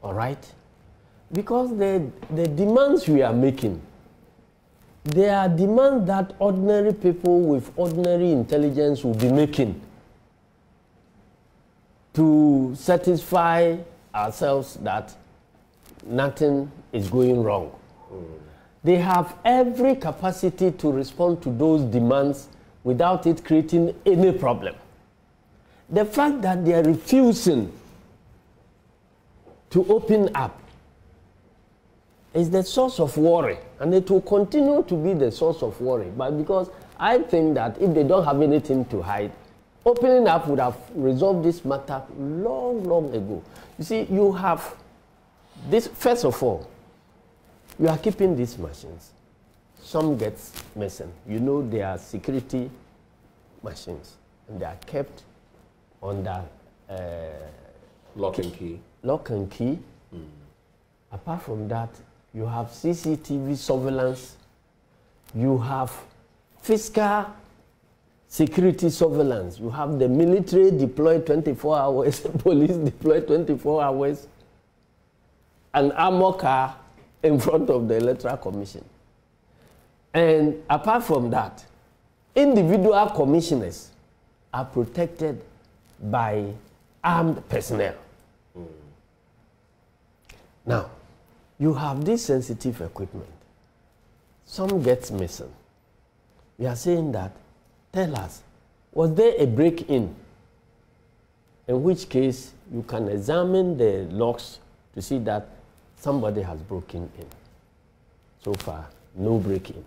All right? Because the demands we are making, they are demands that ordinary people with ordinary intelligence will be making to satisfy ourselves that nothing is going wrong. They have every capacity to respond to those demands without it creating any problem. The fact that they are refusing to open up is the source of worry, and it will continue to be the source of worry. But because I think that if they don't have anything to hide, opening up would have resolved this matter long, long ago. You see, you have this, first of all, you are keeping these machines. Some gets missing. You know, they are security machines, and they are kept under lock and key. Lock and key. Apart from that, you have CCTV surveillance. You have fiscal security surveillance. You have the military deployed 24 hours, police deployed 24 hours, an armor car in front of the Electoral Commission. And apart from that, individual commissioners are protected by armed personnel. Now, you have this sensitive equipment. Some gets missing. We are saying that, tell us, was there a break-in? In which case, you can examine the logs to see that somebody has broken in. So far, no break-in.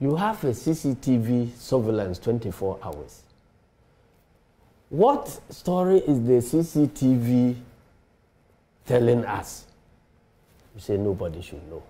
You have a CCTV surveillance 24 hours. What story is the CCTV telling us? You say nobody should know.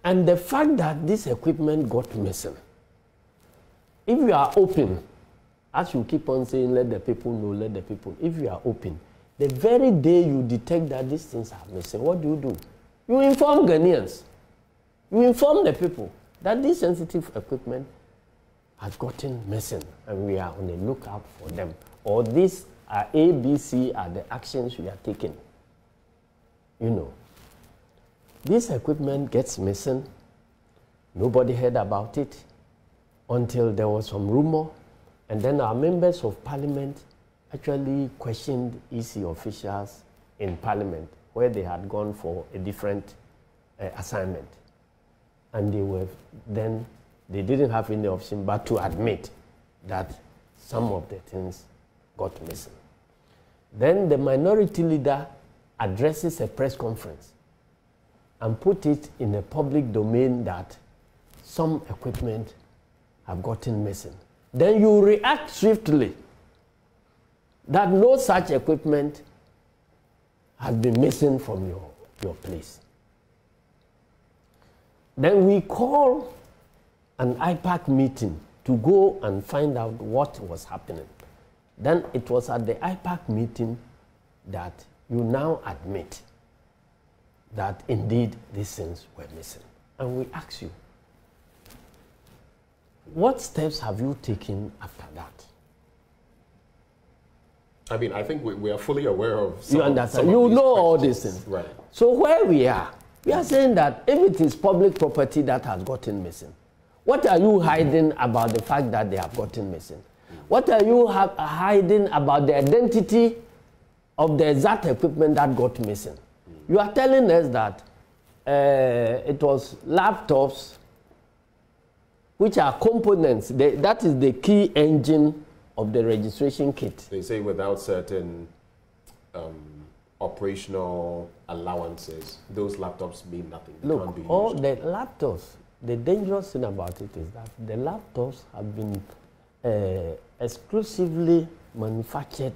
And the fact that this equipment got missing, if you are open, as you keep on saying, let the people know, let the people, if you are open, the very day you detect that these things are missing, what do? You inform Ghanaians. You inform the people that this sensitive equipment has gotten missing and we are on the lookout for them. Or these are A, B, C are the actions we are taking. You know, this equipment gets missing. Nobody heard about it until there was some rumor. And then our members of parliament actually questioned EC officials in parliament where they had gone for a different assignment. And they didn't have any option but to admit that some of the things got missing. Then the minority leader addresses a press conference and put it in a public domain that some equipment have gotten missing. Then you react swiftly that no such equipment has been missing from your place. Then we call an IPAC meeting to go and find out what was happening. Then it was at the IPAC meeting that you now admit that indeed these things were missing. And we ask you, what steps have you taken after that? I mean, I think we are fully aware of some. You understand? You know all these things. Right. So where we are saying that if it is public property that has gotten missing, what are you hiding about the fact that they have gotten missing? What are you hiding about the identity of the exact equipment that got missing? You are telling us that it was laptops, which are components. That is the key engine of the registration kit. They say without certain operational allowances, those laptops mean nothing. They can't be used. All the laptops, the dangerous thing about it is that the laptops have been exclusively manufactured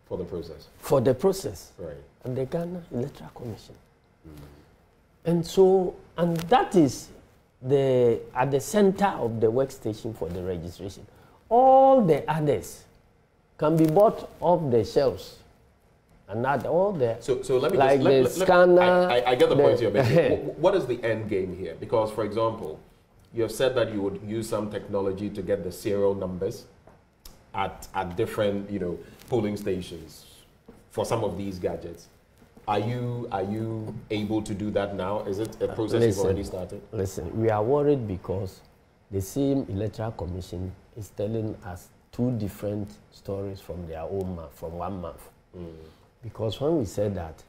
for the process. For the process. Right. And the Ghana Electoral Commission. And so, and that is at the center of the workstation for the registration. All the others can be bought off the shelves. And not all the, so let me like the scanner. I get the point you're making. What is the end game here? Because, for example, you have said that you would use some technology to get the serial numbers at different, polling stations for some of these gadgets. Are you able to do that now? Is it a process you've already started? Listen, we are worried because the same Electoral Commission is telling us two different stories from their own mouth, from one mouth. Because when we said that,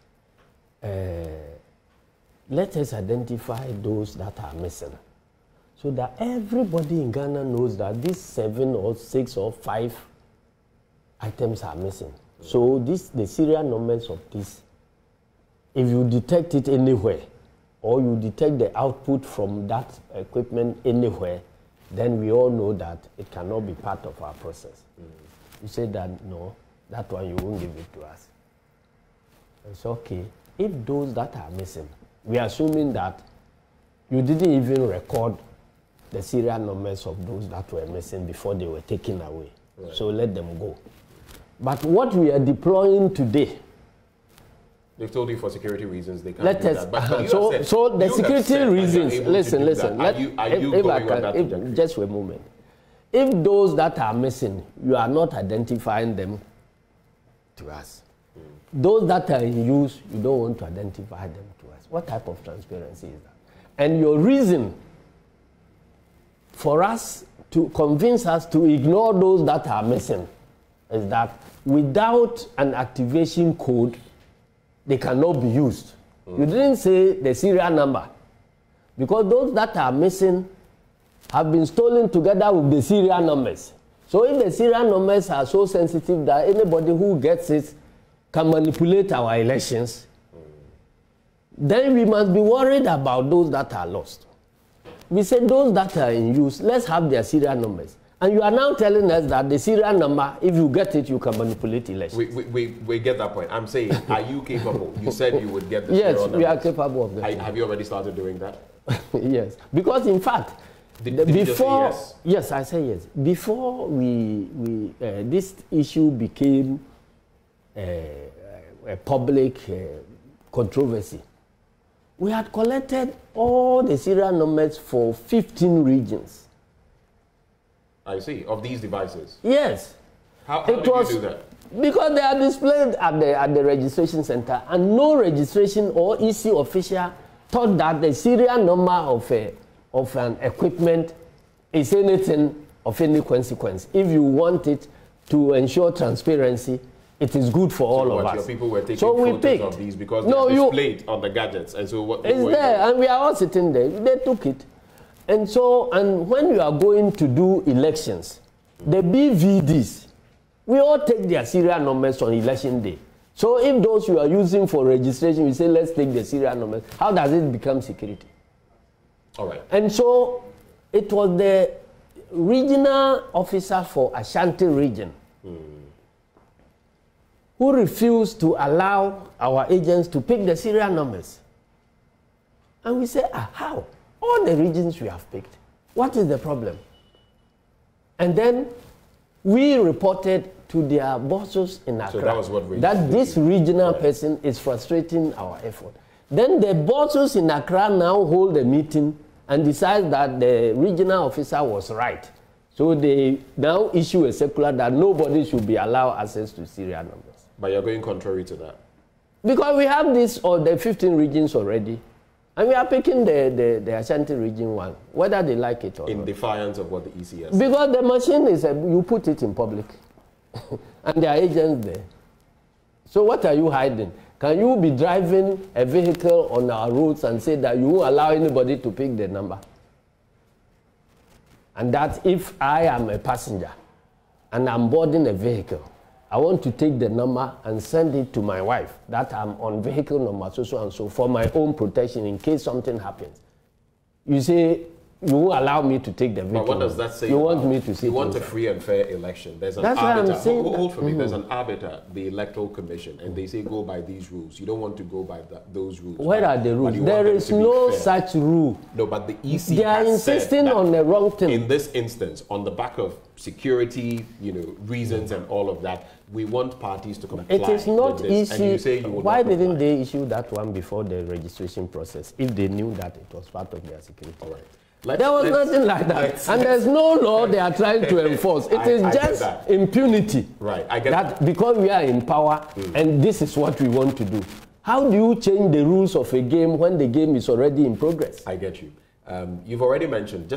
let us identify those that are missing, so that everybody in Ghana knows that these 7 or 6 or 5 items are missing. So the serial numbers of this, if you detect it anywhere, or you detect the output from that equipment anywhere, then we all know that it cannot be part of our process. You say that, no, that one you won't give it to us. It's okay. If those that are missing, we are assuming that you didn't even record the serial numbers of those that were missing before they were taken away. Right. So let them go. But what we are deploying today, they've told you for security reasons they can't do that. But so the security reasons, listen. Are you going on that? Just for a moment. If those that are missing, you are not identifying them to us. Those that are in use, you don't want to identify them to us. What type of transparency is that? And your reason for us to convince us to ignore those that are missing is that without an activation code, they cannot be used. You didn't say the serial number, because those that are missing have been stolen together with the serial numbers. So if the serial numbers are so sensitive that anybody who gets it can manipulate our elections, then we must be worried about those that are lost. We say those that are in use, let's have their serial numbers. And you are now telling us that the serial number, if you get it, you can manipulate elections. We get that point. I'm saying, are you capable? You said you would get the serial numbers. Yes, we are capable of getting. Have you already started doing that? Yes, because in fact, Did you just say yes? Yes, I say yes. Before this issue became a public controversy, we had collected all the serial numbers for 15 regions. I see, of these devices? Yes. How did you do that? Because they are displayed at the registration center, and no registration or EC official thought that the serial number of an equipment is anything of any consequence. If you want it to ensure transparency, it is good for all of us. Your people were taking photos of these because they're displayed on the gadgets, and so what? It's there, and we are all sitting there. They took it, and so when you are going to do elections, the BVDs, we all take their serial numbers on election day. So if those you are using for registration, we say let's take the serial numbers. How does it become security? All right. And so it was the regional officer for Ashanti region who refused to allow our agents to pick the serial numbers. And we said, how? All the regions we have picked. What is the problem? And then we reported to their bosses in Accra that this regional person is frustrating our effort. Then the bosses in Accra now hold a meeting and decide that the regional officer was right. So they now issue a circular that nobody should be allowed access to serial numbers. But you're going contrary to that. Because we have this, or the 15 regions already, and we are picking the Ashanti region one, whether they like it or not. In defiance of what the EC has. Because the machine is, you put it in public, and there are agents there. So what are you hiding? Can you be driving a vehicle on our roads and say that you won't allow anybody to pick the number? And that if I am a passenger and I'm boarding a vehicle, I want to take the number and send it to my wife that I'm on vehicle number so and so for my own protection in case something happens. You say you won't allow me to take the vehicle. But what does that say? You want me to say you want a free and fair election. There's an That's arbiter. Why I'm saying hold for me. There's an arbiter, the Electoral Commission, and they say go by these rules. You don't want to go by those rules. Where are the rules? There is no such rule. No, but the EC they are insisting on the wrong thing. In this instance, on the back of security, reasons and all of that, we want parties to comply. It is not with this, easy. and you say you Why didn't they issue that one before the registration process if they knew that it was part of their security? All right. There was nothing like that. And there's no law they are trying to enforce. It is just impunity. Right, I get that. Because we are in power and this is what we want to do. How do you change the rules of a game when the game is already in progress? I get you. You've already mentioned,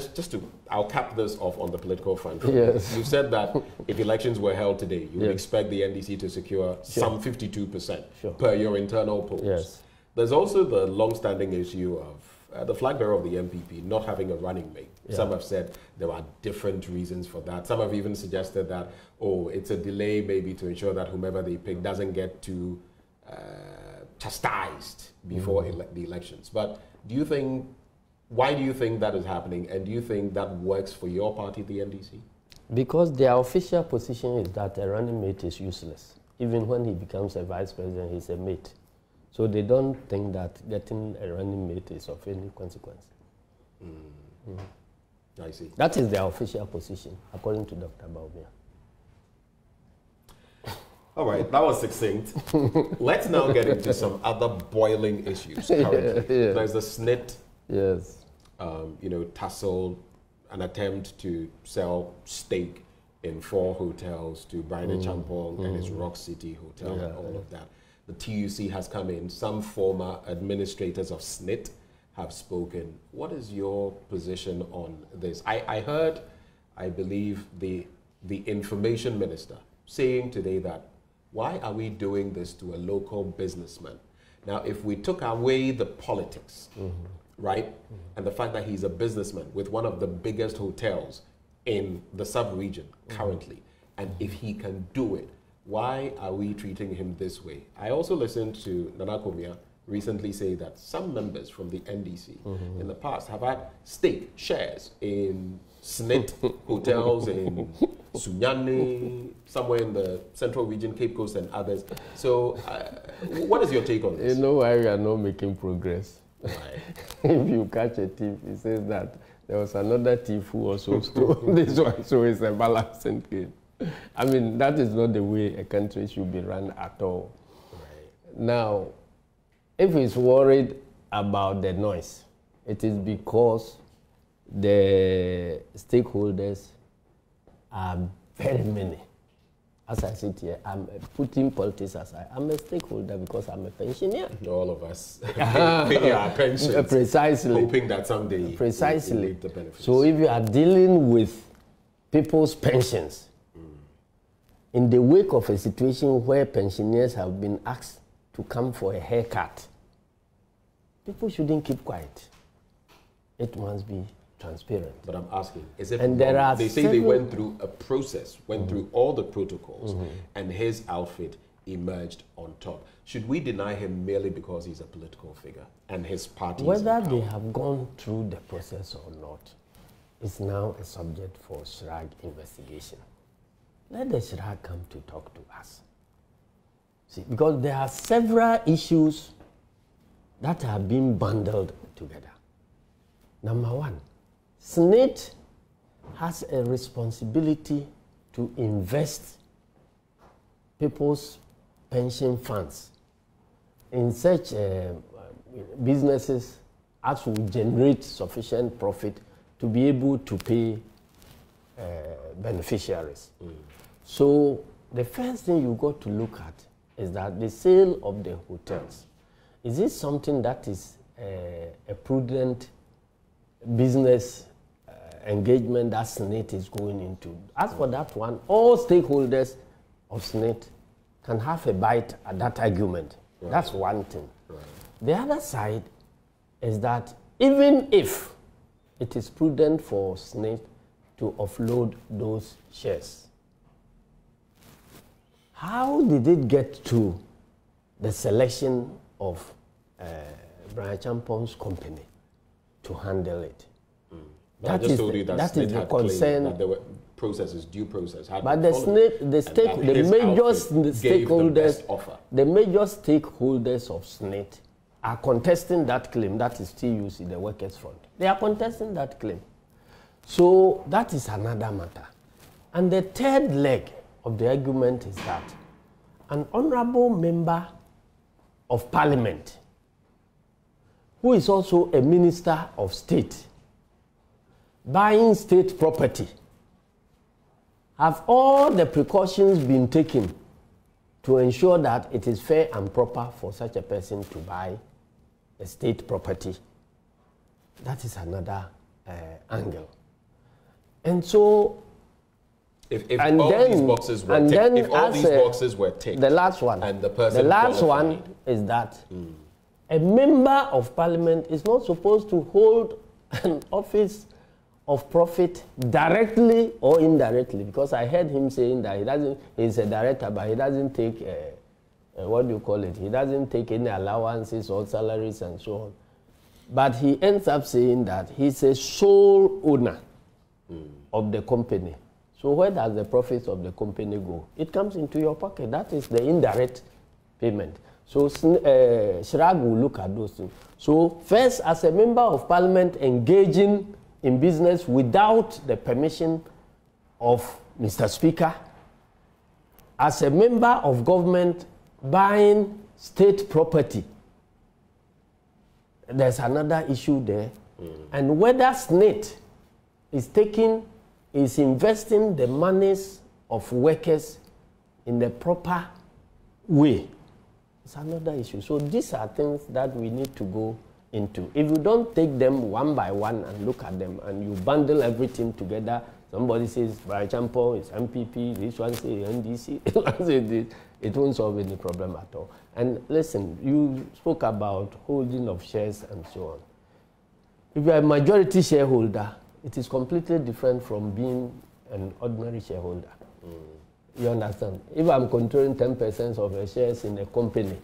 I'll cap this off on the political front. Yes. You said that if elections were held today, you would expect the NDC to secure some 52% per your internal polls. Yes. There's also the long-standing issue of the flag bearer of the MPP not having a running mate. Yeah. Some have said there are different reasons for that. Some have even suggested that, it's a delay maybe to ensure that whomever they pick doesn't get too chastised before the elections. But why do you think that is happening? And do you think that works for your party, the NDC? Because their official position is that a running mate is useless. Even when he becomes a vice president, he's a mate. So they don't think that getting a running mate is of any consequence. I see. That is their official position, according to Dr. Baumia. All right, that was succinct. Let's now get into some other boiling issues currently. There's the SSNIT, tussle, an attempt to sell stake in 4 hotels to Brian Champong and his Rock City Hotel and all of that. The TUC has come in. Some former administrators of SSNIT have spoken. What is your position on this? I heard, I believe, the information minister saying today that, why are we doing this to a local businessman? Now, if we took away the politics, right, and the fact that he's a businessman with one of the biggest hotels in the sub-region currently, and if he can do it, why are we treating him this way? I also listened to Nana Komia recently say that some members from the NDC in the past have had stake shares in SSNIT hotels in Sunyani, somewhere in the Central Region, Cape Coast and others. So what is your take on this? You know why we are not making progress? Right. If you catch a thief, he says that there was another thief who also stole this one, so it's a balancing game. I mean, that is not the way a country should be run at all. Right. Now, if he's worried about the noise, it is because the stakeholders are very many. As I sit here, I'm putting politics aside. I'm a stakeholder because I'm a pensioner. All of us pay our pensions. Precisely. Hoping that someday Precisely. we'll reap the benefits. So if you are dealing with people's pensions, in the wake of a situation where pensioners have been asked to come for a haircut, people shouldn't keep quiet. It must be transparent. But I'm asking, is it and there are they say they went through a process, went through all the protocols, and his outfit emerged on top. Should we deny him merely because he's a political figure and his party? Whether they have gone through the process or not is now a subject for CHRAJ investigation. Let the CHRAJ come to talk to us. See, because there are several issues that are being bundled together. Number one, SSNIT has a responsibility to invest people's pension funds in such businesses as will generate sufficient profit to be able to pay beneficiaries. So the first thing you got to look at is that the sale of the hotels, is it something that is a prudent business engagement that SSNIT is going into? As for that one, all stakeholders of SSNIT can have a bite at that argument. Right. That's one thing. Right. The other side is that even if it is prudent for SSNIT to offload those shares, how did it get to the selection of Brian Champong's company to handle it? That is the concern. That there were due process. But the major stakeholders of SSNIT are contesting that claim. That is TUC, the Workers' Front. They are contesting that claim. So that is another matter. And the third leg of the argument is that an honorable member of parliament, who is also a minister of state, buying state property, have all the precautions been taken to ensure that it is fair and proper for such a person to buy a state property? That is another angle. And so, if all these boxes were ticked, if all these boxes were ticked, the last one, and the person the last one is that a member of parliament is not supposed to hold an office of profit directly or indirectly, because I heard him saying that he's a director, but he doesn't take, what do you call it? He doesn't take any allowances or salaries and so on. But he ends up saying that he's a sole owner of the company. So where does the profits of the company go? It comes into your pocket. That is the indirect payment. So CHRAJ will look at those things. So first, as a member of parliament engaging in business without the permission of Mr. Speaker, as a member of government buying state property, there's another issue there. And whether SSNIT is investing the monies of workers in the proper way, it's another issue. So these are things that we need to go into. If you don't take them one by one and look at them and you bundle everything together, somebody says, for example, it's MPP, this one says NDC, it won't solve any problem at all. And listen, you spoke about holding of shares and so on. If you're a majority shareholder, it is completely different from being an ordinary shareholder. You understand? If I'm controlling 10% of the shares in a company,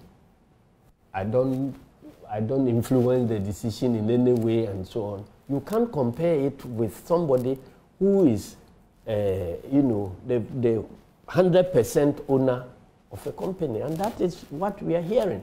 I don't influence the decision in any way and so on. You can't compare it with somebody who is, the 100% owner of a company, and that is what we are hearing.